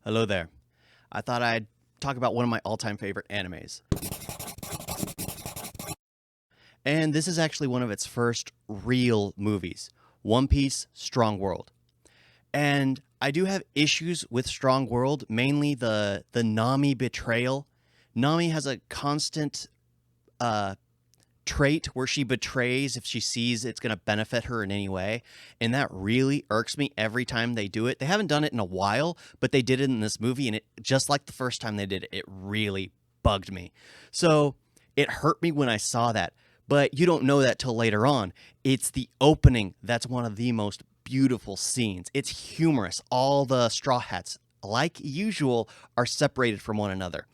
Hello there. I thought I'd talk about one of my all-time favorite animes. And this is actually one of its first real movies, One Piece Strong World. And I do have issues with Strong World, mainly the Nami betrayal. Nami has a constant uh, trait where she betrays if she sees it's going to benefit her in any way, and that really irks me every time they do it. They haven't done it in a while, but they did it in this movie, and it just like the first time they did it, it really bugged me. So it hurt me when I saw that, but you don't know that till later on. It's the opening that's one of the most beautiful scenes. It's humorous. All the Straw Hats, like usual, are separated from one another,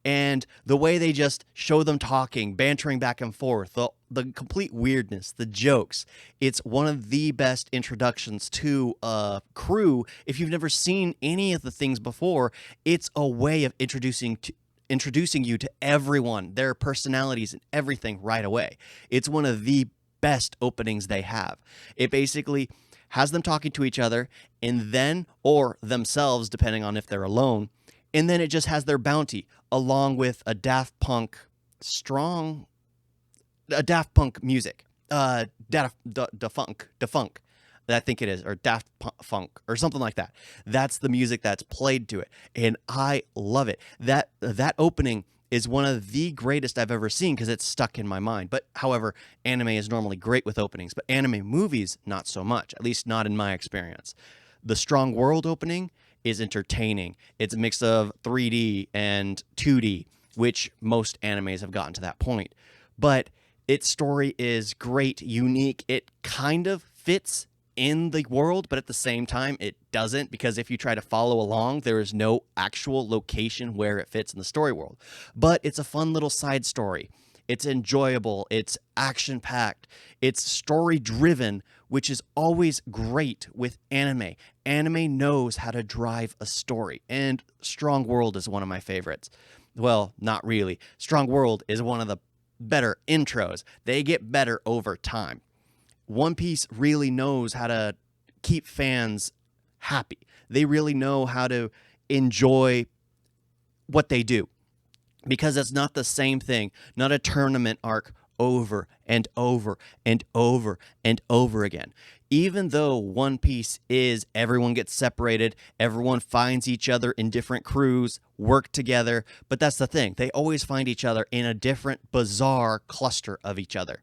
and the way they just show them talking, bantering back and forth, the complete weirdness, the jokes. It's one of the best introductions to a crew. If you've never seen any of the things before, it's a way of introducing you to everyone, their personalities and everything right away. It's one of the best openings they have. It basically has them talking to each other and then, or themselves, depending on if they're alone, and then it just has their bounty along with a Daft Punk music, Defunk, I think it is, or Daft Funk or something like that. That's the music that's played to it, and I love it. That opening is one of the greatest I've ever seen because it's stuck in my mind. But however, anime is normally great with openings, but anime movies not so much, at least not in my experience. The Strong World opening is entertaining. It's a mix of 3D and 2D, which most animes have gotten to that point. But its story is great, unique. It kind of fits in the world, but at the same time, it doesn't, because if you try to follow along, there is no actual location where it fits in the story world. But it's a fun little side story. It's enjoyable. It's action-packed. It's story-driven, which is always great with anime. Anime knows how to drive a story, and Strong World is one of my favorites. Well, not really. Strong World is one of the better intros. They get better over time. One Piece really knows how to keep fans happy. They really know how to enjoy what they do, because it's not the same thing, not a tournament arc over and over and over and over again. Even though One Piece is everyone gets separated, everyone finds each other in different crews, work together, but that's the thing. They always find each other in a different, bizarre cluster of each other.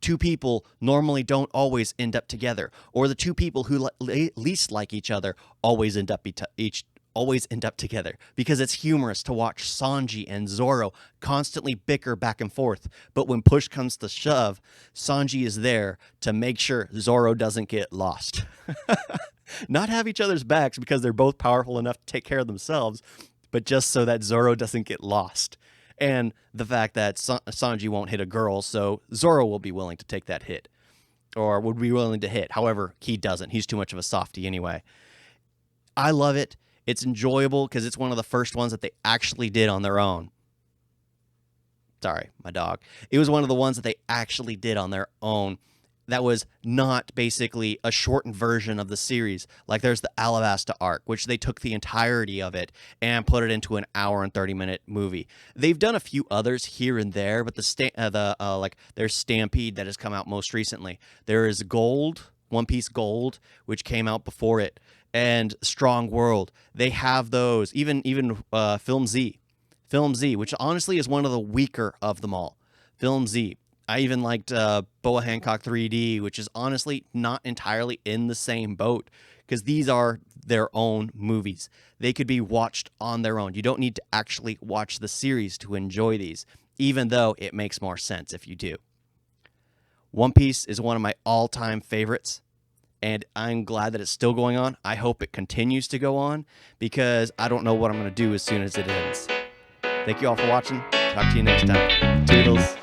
Two people normally don't always end up together, or the two people who least like each other always end up together, because it's humorous to watch Sanji and Zoro constantly bicker back and forth. But when push comes to shove, Sanji is there to make sure Zoro doesn't get lost. Not have each other's backs because they're both powerful enough to take care of themselves, but just so that Zoro doesn't get lost. And the fact that Sanji won't hit a girl, so Zoro will be willing to take that hit, or would be willing to hit. However, he doesn't. He's too much of a softie anyway. I love it. It's enjoyable because it's one of the first ones that they actually did on their own. Sorry, my dog. It was one of the ones that they actually did on their own. That was not basically a shortened version of the series. Like there's the Alabasta arc, which they took the entirety of it and put it into an hour and 30-minute movie. They've done a few others here and there, but there's Stampede that has come out most recently. There is Gold, One Piece Gold, which came out before it, and Strong World. They have those. Even Film Z, which honestly is one of the weaker of them all. Film Z. I even liked Boa Hancock 3D, which is honestly not entirely in the same boat, because these are their own movies. They could be watched on their own. You don't need to actually watch the series to enjoy these, even though it makes more sense if you do. One Piece is one of my all-time favorites, and I'm glad that it's still going on. I hope it continues to go on, because I don't know what I'm going to do as soon as it ends. Thank you all for watching. Talk to you next time. Toodles.